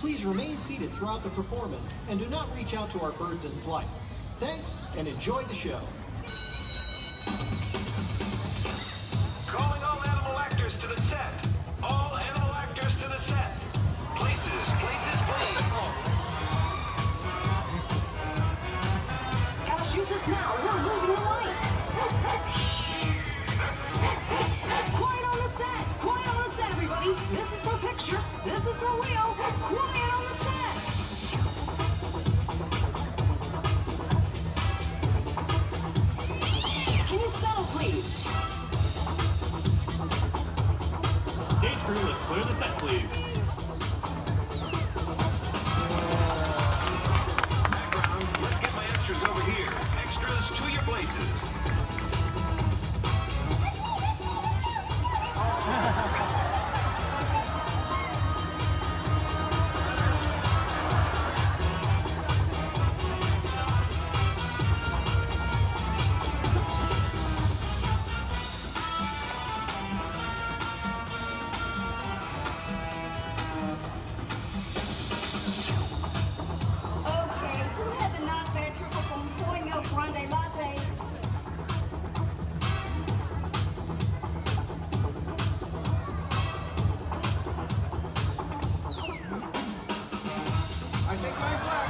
please remain seated throughout the performance and do not reach out to our birds in flight. Thanks, and enjoy the show. Calling all animal actors to the set. All animal actors to the set. Places, places, please. Gotta shoot this now. We're losing the light. Quiet on the set. Quiet on the set, everybody. This is for picture. This is for real. Quiet on the set. Can you settle, please? Stage crew, let's clear the set, please. Background, let's get my extras over here. Extras to your places. Okay, who had the non-fat triple foam soy milk grande latte? I think I'm black.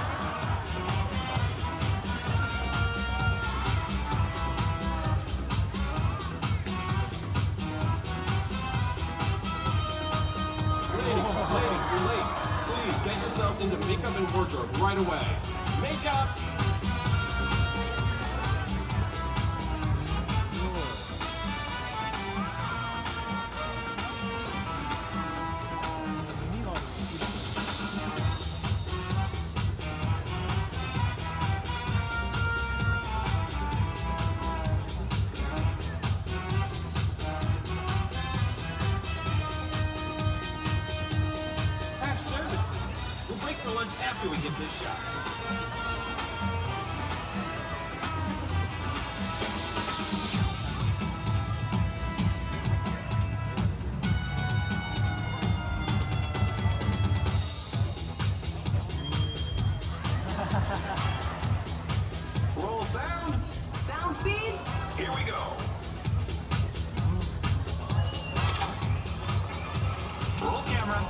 Ladies, you're late. Please get yourselves into makeup and wardrobe right away. Makeup! Craft services. We'll break for lunch after we get this shot. Roll sound. Sound speed? Here we go. Roll camera.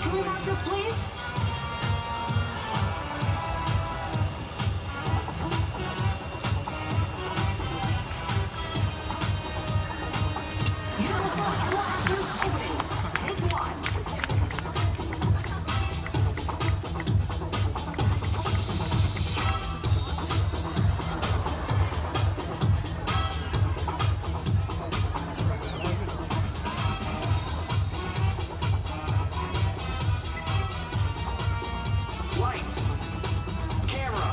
Can we mark this, please? Universal Animal Actors opening. Take one. Lights. Camera.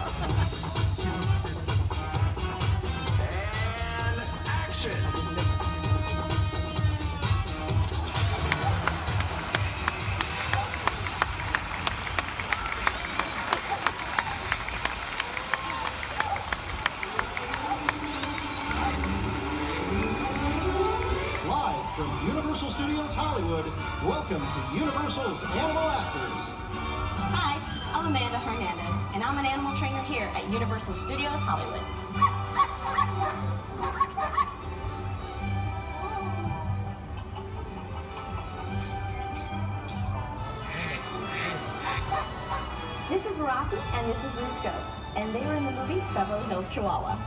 And action. Live from Universal Studios Hollywood, welcome to Universal's Animal Actors. Hi, I'm Amanda Hernandez, and I'm an animal trainer here at Universal Studios Hollywood. This is Rocky, and this is Rusco, and they were in the movie Beverly Hills Chihuahua.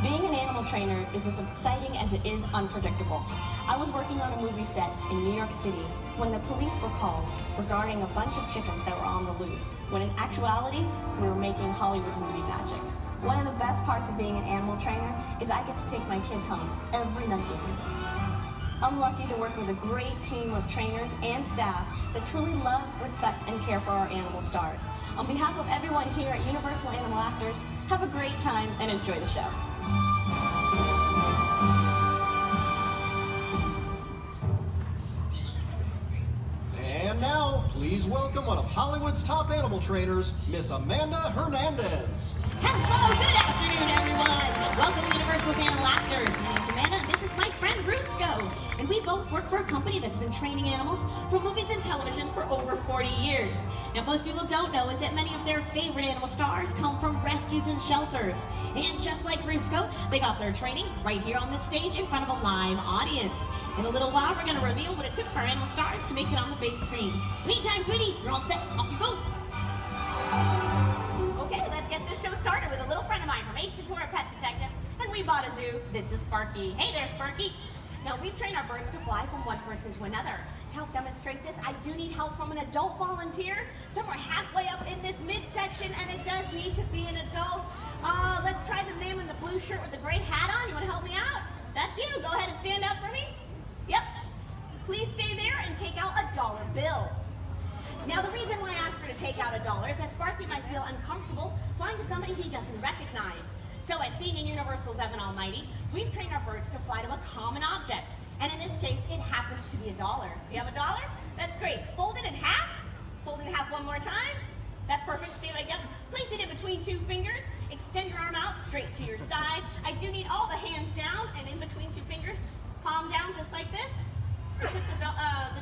Being an animal trainer is as exciting as it is unpredictable. I was working on a movie set in New York City when the police were called regarding a bunch of chickens that were on the loose, when in actuality, we were making Hollywood movie magic. One of the best parts of being an animal trainer is I get to take my kids home every night with me. I'm lucky to work with a great team of trainers and staff that truly love, respect, and care for our animal stars. On behalf of everyone here at Universal Animal Actors, have a great time and enjoy the show. And now, please please welcome one of Hollywood's top animal trainers, Miss Amanda Hernandez. Hello, good afternoon, everyone. Welcome to Universal's Animal Actors. My name's Amanda, and this is my friend Rusco. And we both work for a company that's been training animals for movies and television for over 40 years. Now, most people don't know is that many of their favorite animal stars come from rescues and shelters. And just like Rusco, they got their training right here on the stage in front of a live audience. In a little while, we're going to reveal what it took for our animal stars to make it on the big screen. Meantime, sweetie, you're all set. Off you go. Okay, let's get this show started with a little friend of mine from Ace Ventura Pet Detective, and we bought a zoo. This is Sparky. Hey there, Sparky. Now, we've trained our birds to fly from one person to another. To help demonstrate this, I do need help from an adult volunteer. Somewhere halfway up in this midsection, and it does need to be an adult. Let's try the man in the blue shirt with the gray hat on. You want to help me out? That's you. Go ahead and stand up for me. Yep. Please stay there and take out a dollar bill. Now, the reason why I asked her to take out $1 is that Sparky might feel uncomfortable flying to somebody he doesn't recognize. So, as seen in Universal's Evan Almighty, we've trained our birds to fly to a common object. And in this case, it happens to be $1. You have $1? That's great. Fold it in half. Fold it in half one more time. That's perfect. See what I get? Place it in between two fingers. Extend your arm out straight to your side. I do need all the hands down and in between two fingers. Palm down just like this. Put the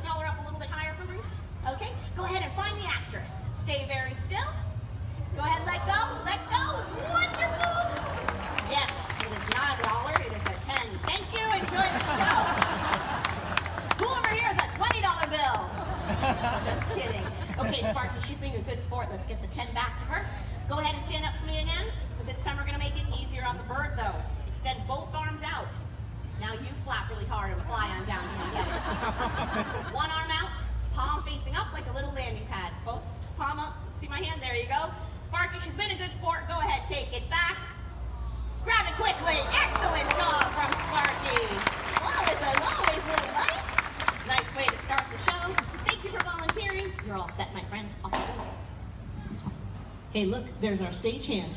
dollar up a little bit higher for me. Okay, go ahead and find the actress. Stay very still. Go ahead, let go, let go. Wonderful. Yes, it is not $1, it is a 10. Thank you, enjoy the show. Who over here is a $20 bill? Just kidding. Okay, Sparky, she's being a good sport. Let's get the 10 back to her. Go ahead and stand up for me again. But this time we're gonna make it easier on the bird though. Extend both arms out. Now you flap really hard and fly on down. You get it. One arm out, palm facing up like a little landing pad. Both palm up. See my hand? There you go. Sparky, she's been a good sport. Go ahead, take it back. Grab it quickly. Excellent job from Sparky. Well, it's always little light. Nice way to start the show. Thank you for volunteering. You're all set, my friend. Off you go. Hey, look, there's our stagehand.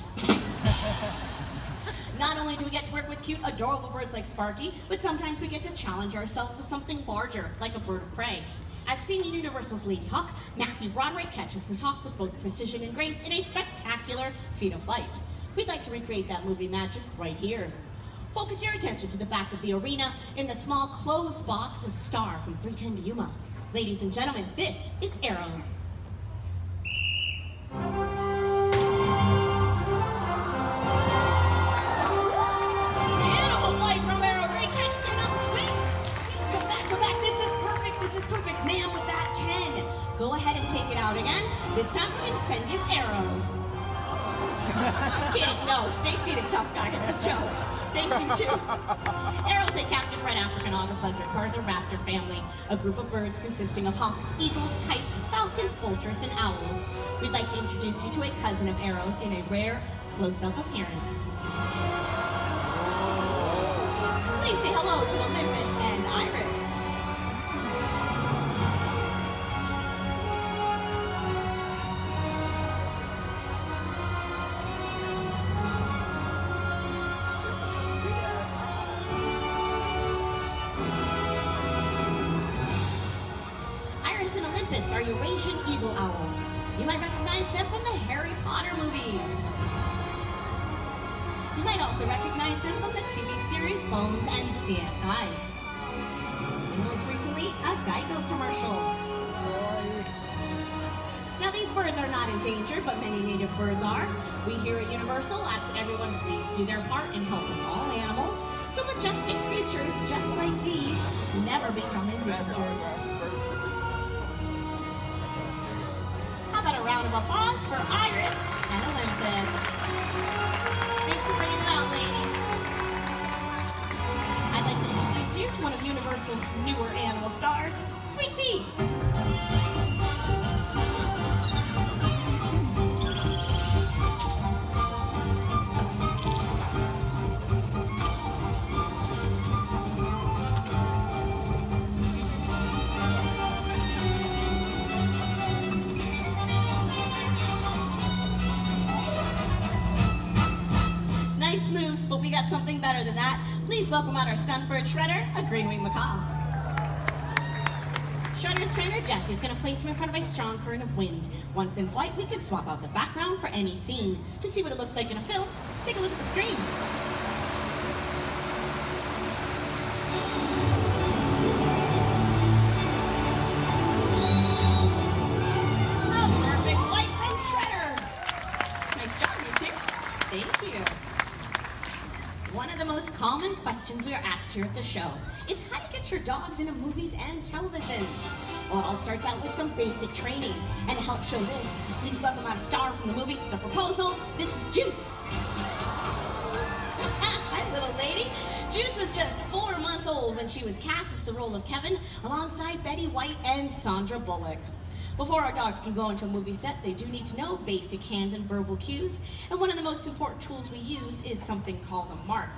Not only do we get to work with cute, adorable birds like Sparky, but sometimes we get to challenge ourselves with something larger, like a bird of prey. As seen in Universal's Lady Hawk, Matthew Broderick catches this hawk with both precision and grace in a spectacular feat of flight. We'd like to recreate that movie magic right here. Focus your attention to the back of the arena. In the small closed box is a star from 310 to Yuma. Ladies and gentlemen, this is Arrow. Beautiful flight from Arrow. Great catch, Tina. Wait. Come back, come back. This is perfect. This is perfect. Man with that 10. Go ahead and take it out again. This time we're going to send you Arrow. I'm kidding. No, stay seated, tough guy. It's a joke. Thanks, you too. Arrow's a captive red African ovipositor, part of the raptor family, a group of birds consisting of hawks, eagles, kites, falcons, vultures, and owls. We'd like to introduce you to a cousin of Arrow's in a rare close-up appearance. Please say hello to Olympus and Iris. Are Eurasian eagle owls. You might recognize them from the Harry Potter movies. You might also recognize them from the TV series Bones and CSI. And most recently, a Geico commercial. Now these birds are not endangered, but many native birds are. We here at Universal ask that everyone please do their part in helping all animals, so majestic creatures just like these never become endangered. About a round of applause for Iris and Olympus. Thanks for bringing it out, ladies. I'd like to introduce you to one of Universal's newer animal stars, Sweet Pea. Nice moves, but we got something better than that. Please welcome out our stunt bird shredder, a green-winged macaw. Shredder's trainer Jesse is going to place him in front of a strong current of wind. Once in flight, we can swap out the background for any scene. To see what it looks like in a film, take a look at the screen. One of the most common questions we are asked here at the show is how to get your dogs into movies and television. Well, it all starts out with some basic training. And to help show this, please welcome our star from the movie, The Proposal. This is Juice. Hi, little lady. Juice was just 4 months old when she was cast as the role of Kevin alongside Betty White and Sandra Bullock. Before our dogs can go into a movie set, they do need to know basic hand and verbal cues, and one of the most important tools we use is something called a mark.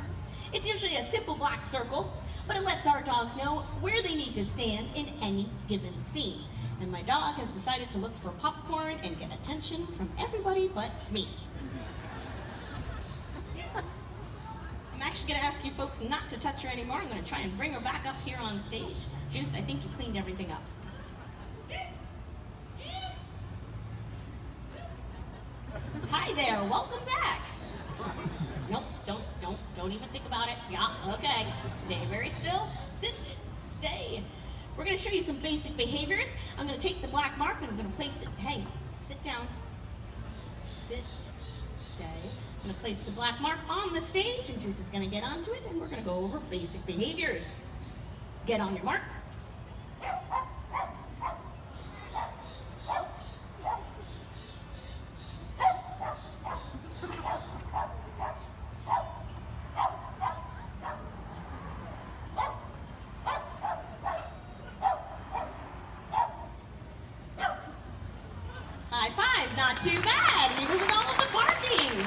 It's usually a simple black circle, but it lets our dogs know where they need to stand in any given scene. And my dog has decided to look for popcorn and get attention from everybody but me. I'm actually going to ask you folks not to touch her anymore. I'm going to try and bring her back up here on stage. Juice, I think you cleaned everything up. Hi there, welcome back. Nope, don't even think about it. Yeah, okay, stay very still, sit, stay. We're gonna show you some basic behaviors. I'm gonna take the black mark and I'm gonna place it, hey, sit down, sit, stay. I'm gonna place the black mark on the stage and Juice is gonna get onto it and we're gonna go over basic behaviors. Get on your mark. High five, not too bad, even with all of the barking.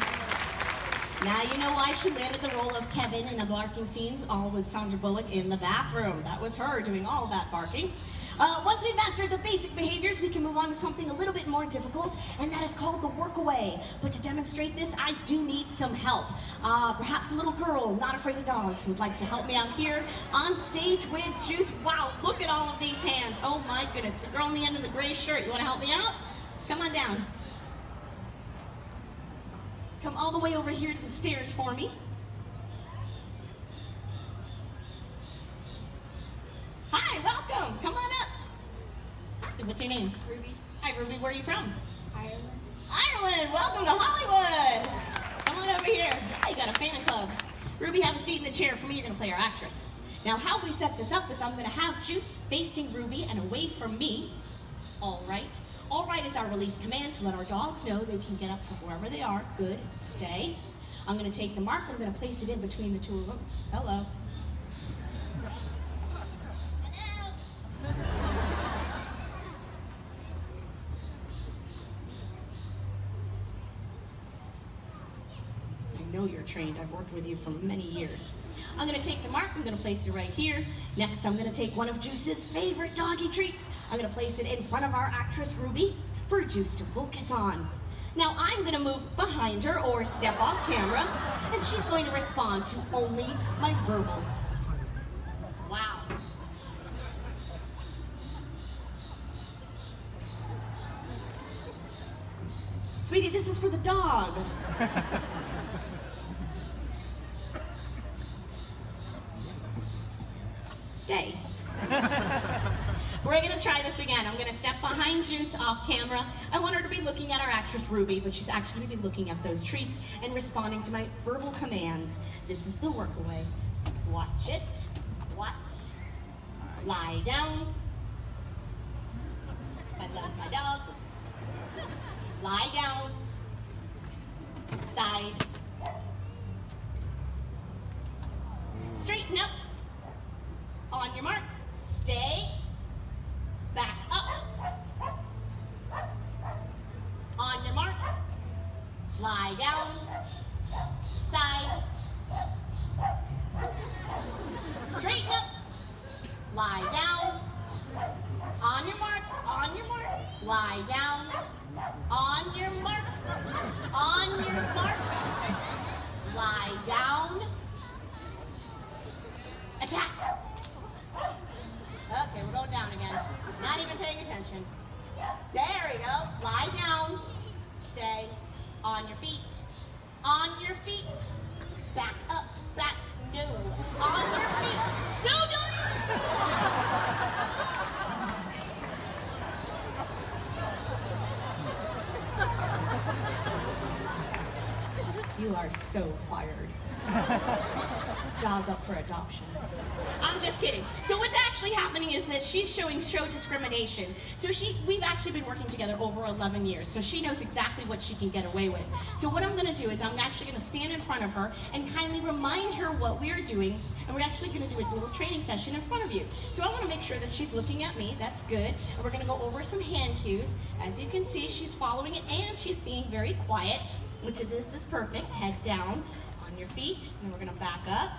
Now you know why she landed the role of Kevin in the barking scenes, all with Sandra Bullock in the bathroom. That was her doing all that barking. Once we've mastered the basic behaviors, we can move on to something a little bit more difficult, and that is called the workaway. But to demonstrate this, I do need some help. Perhaps a little girl, not afraid of dogs, who would like to help me out here on stage with Juice. Wow, look at all of these hands. Oh my goodness, the girl on the end of the gray shirt, you wanna help me out? Come on down. Come all the way over here to the stairs for me. Hi, welcome. Come on up. Hi, what's your name? Ruby. Hi, Ruby. Where are you from? Ireland. Ireland. Welcome to Hollywood. Come on over here. Yeah, you got a fan club. Ruby, have a seat in the chair for me. You're going to play our actress. Now, how we set this up is I'm going to have Juice facing Ruby and away from me. All right. All right is our release command to let our dogs know they can get up from wherever they are. Good. Stay. I'm going to take the mark. I'm going to place it in between the two of them. Hello. I know you're trained. I've worked with you for many years. I'm going to take the mark. I'm going to place it right here. Next, I'm going to take one of Juice's favorite doggy treats. I'm going to place it in front of our actress, Ruby, for Juice to focus on. Now, I'm going to move behind her or step off camera, and she's going to respond to only my verbal. Wow. Sweetie, this is for the dog. Stay. We're gonna try this again. I'm gonna step behind Juice off camera. I want her to be looking at our actress Ruby, but she's actually gonna be looking at those treats and responding to my verbal commands. This is the workaway. Watch it. Watch. Lie down. I love my dog. Lie down. Side. Straighten up. On your mark. Stay. Back up. On your mark. Lie down. Side. Straighten up. Lie down. On your mark. On your mark. Lie down. On your mark. On your mark. Lie down. Attack. Okay, we're going down again. Not feet. On your feet. Back up, back, no. On your feet. No, don't. You are so fired. Dog up for adoption. I'm just kidding. So what's actually happening is that she's showing show discrimination. So we've actually been working together over 11 years, so she knows exactly what she can get away with. So what I'm gonna do is I'm actually gonna stand in front of her and kindly remind her what we're doing, and we're actually gonna do a little training session in front of you. So I wanna make sure that she's looking at me, that's good, and we're gonna go over some hand cues. As you can see, she's following it and she's being very quiet, which this is perfect. Head down. On your feet, and we're gonna back up.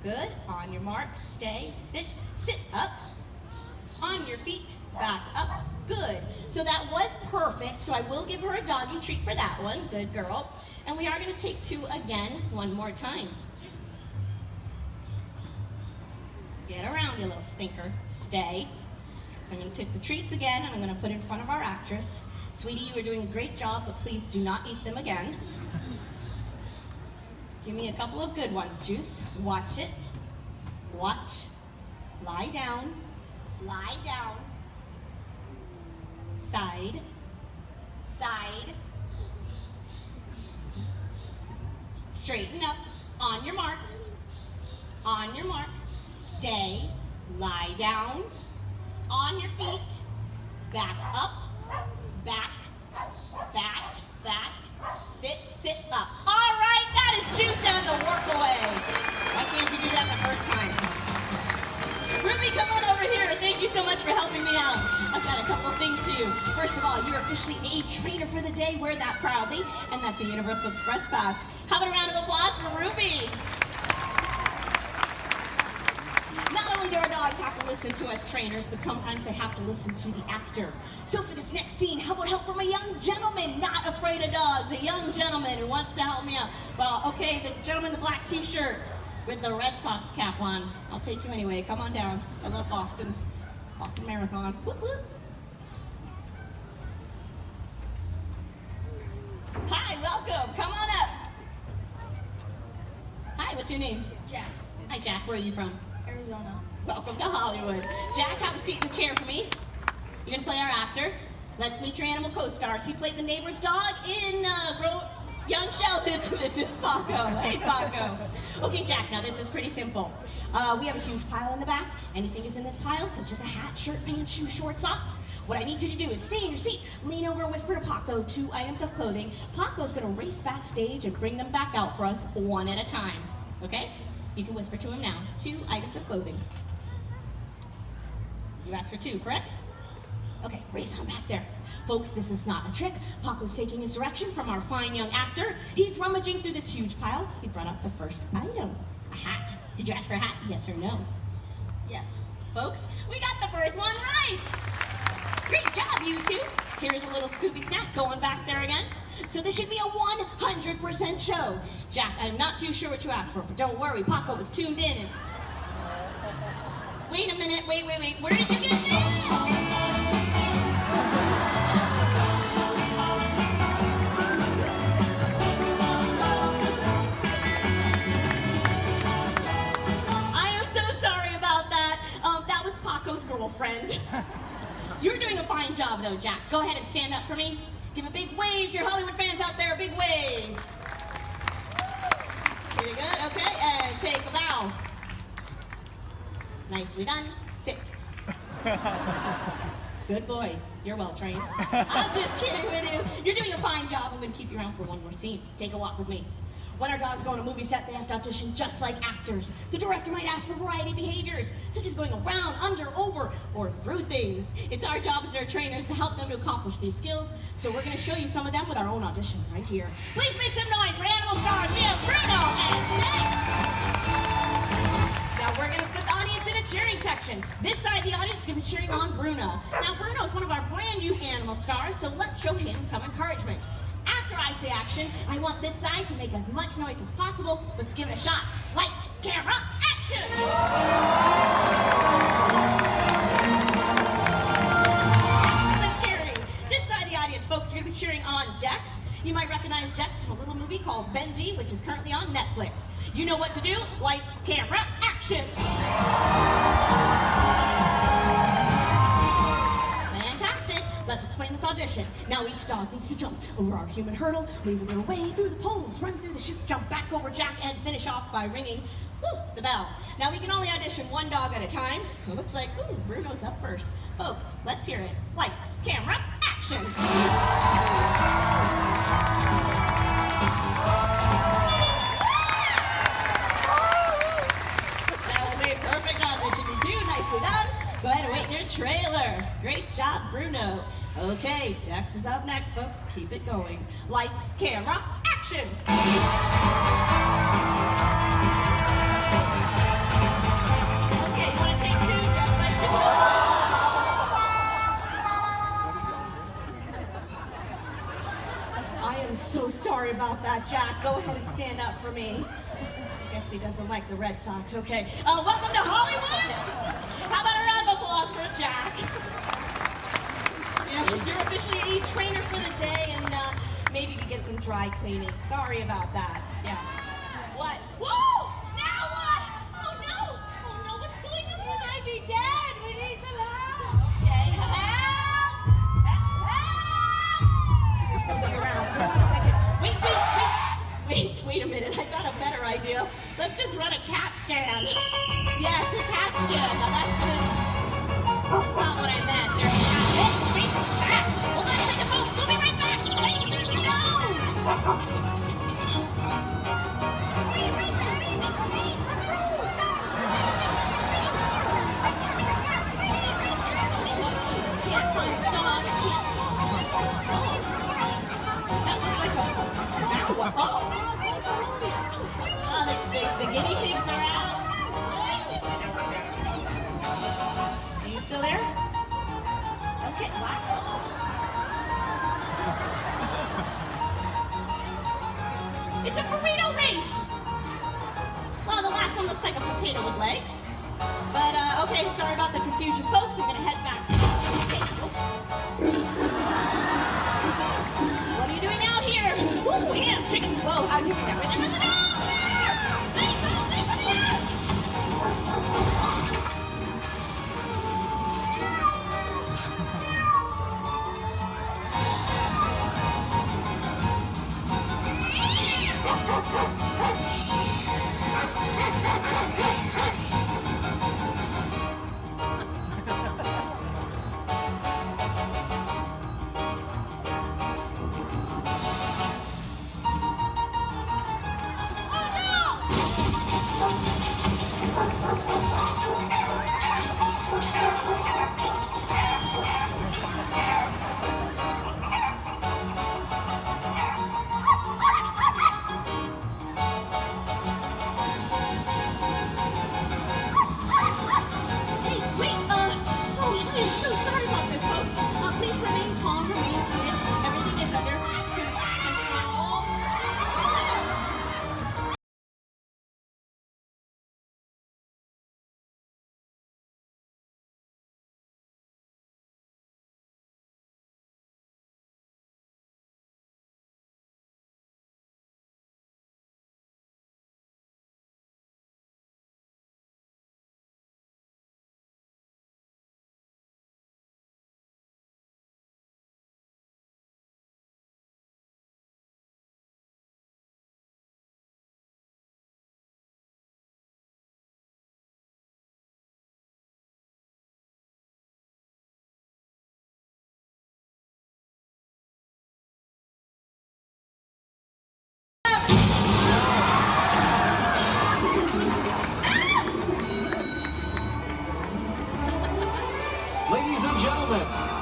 Good. On your mark, stay, sit, sit up. On your feet, back up. Good. So that was perfect. So I will give her a doggy treat for that one. Good girl. And we are gonna take two again, one more time. Get around, you little stinker. Stay. So I'm gonna take the treats again, and I'm gonna put in front of our actress. Sweetie, you are doing a great job, but please do not eat them again. Give me a couple of good ones, Juice. Watch it. Watch. Lie down. Lie down. Side. Side. Straighten up. On your mark. On your mark. Stay. Lie down. On your feet. Back up. Back. Back. Back. Sit. Sit up. All right, that is Juice and the work away. Why can't you do that the first time? Ruby, come on over here. Thank you so much for helping me out. I've got a couple things for you. First of all, you're officially a trainer for the day. Wear that proudly. And that's a Universal Express Pass. How about a round of applause for Ruby? Not only do our dogs have to listen to us trainers, but sometimes they have to listen to the actor. So for this next scene, how about help from a young gentleman not afraid of dogs? A young gentleman who wants to help me out. Well, okay, the gentleman in the black t-shirt with the Red Sox cap on. I'll take you anyway. Come on down. I love Boston. Boston Marathon. Whoop, whoop. Hi, welcome. Come on up. Hi, what's your name? Jack, Hi, Jack. Where are you from? Arizona. Welcome to Hollywood. Jack, have a seat in the chair for me. You're gonna play our actor. Let's meet your animal co-stars. He played the neighbor's dog in Young Sheldon. This is Paco. Hey, Paco. Okay, Jack, now this is pretty simple. We have a huge pile in the back. Anything is in this pile, such as a hat, shirt, pants, shoes, shorts, socks. What I need you to do is stay in your seat, lean over and whisper to Paco 2 items of clothing. Paco's gonna race backstage and bring them back out for us one at a time. Okay? You can whisper to him now. 2 items of clothing. You asked for 2, correct? Okay, race on back there. Folks, this is not a trick. Paco's taking his direction from our fine young actor. He's rummaging through this huge pile. He brought out the first item, a hat. Did you ask for a hat? Yes or no? Yes. Folks, we got the first one right. Great job, you two. Here's a little Scooby snack going back there again. So this should be a 100% show. Jack, I'm not too sure what you asked for, but don't worry, Paco was tuned in and... Wait a minute, wait. Where did you get this? Paco's girlfriend. You're doing a fine job though, Jack. Go ahead and stand up for me. Give a big wave to your Hollywood fans out there, a big wave. Pretty good, okay, and take a bow. Nicely done, sit. Good boy, you're well trained. I'm just kidding with you. You're doing a fine job. I'm gonna keep you around for one more scene. Take a walk with me. When our dogs go on a movie set, they have to audition just like actors. The director might ask for variety behaviors, such as going around, under, over, or through things. It's our job as their trainers to help them to accomplish these skills, so we're gonna show you some of them with our own audition right here. Please make some noise for animal stars. We have Bruno and Tex. Now we're gonna split the audience into cheering sections. This side of the audience is gonna be cheering on Bruno. Now Bruno is one of our brand new animal stars, so let's show him some encouragement. After I say action, I want this side to make as much noise as possible. Let's give it a shot. Lights, camera, action! Excellent cheering. This side of the audience, folks, are going to be cheering on Dex. You might recognize Dex from a little movie called Benji, which is currently on Netflix. You know what to do. Lights, camera, action! Fantastic. Let's explain this audition. Now each dog needs to jump over our human hurdle, maneuver their way through the poles, run through the chute, jump back over Jack, and finish off by ringing the bell. Now we can only audition one dog at a time. It looks like, Bruno's up first. Folks, let's hear it. Lights, camera, action! That was a perfect audition. You two, nicely done. Go ahead and wait in your trailer. Great job, Bruno. Okay, Dex is up next, folks. Keep it going. Lights, camera, action! Okay, you want to take two? Just like two. I am so sorry about that, Jack. Go ahead and stand up for me. I guess he doesn't like the Red Sox. Okay. Welcome to Hollywood. How about a round of applause for Jack? You're officially a trainer for the day, and maybe you could get some dry cleaning. Sorry about that. Yes. What? Whoa! Now what? Oh no! Oh no! What's going on? We might be dead. We need some help. Okay. Help! Help! Look around. Hold on a second. Wait a minute. I got a better idea. Let's just run a CAT scan. Yes, a CAT scan. Now that's good. That's not what I meant. There's a CAT. Oh, wait, CAT. Hold on a second, folks. We'll be right back. Wait, no! The guinea pigs are out. Are you still there? Okay, wow. It's a burrito race. Well, the last one looks like a potato with legs. But, okay, sorry about the confusion, folks. I'm gonna head back. What are you doing out here? Ooh, ham, chicken. Whoa, how'd you do that?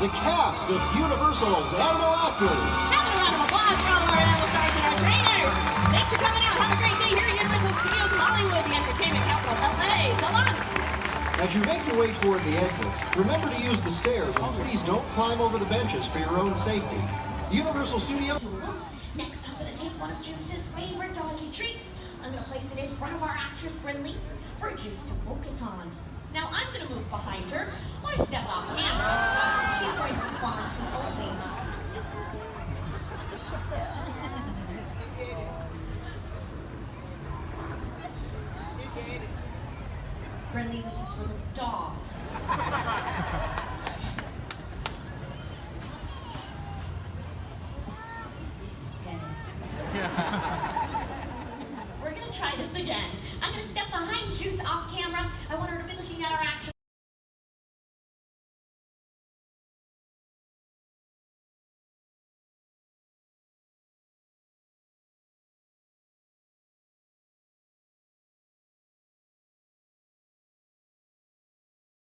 the cast of Universal's Animal Actors. Have a round of applause for all of our animal stars and our trainers. Thanks for coming out. Have a great day here at Universal Studios Hollywood, the entertainment capital of LA. So long. As you make your way toward the exits, remember to use the stairs and please don't climb over the benches for your own safety. Universal Studios. Next, I'm going to take one of Juice's favorite doggy treats. I'm going to place it in front of our actress, Brinley, for Juice to focus on. Now, I'm going to move behind her or step off camera. She's going to respond to only believe this is for the dog. Stay. We're gonna try this again. I'm gonna step behind Juice off camera. I want her to be looking at our action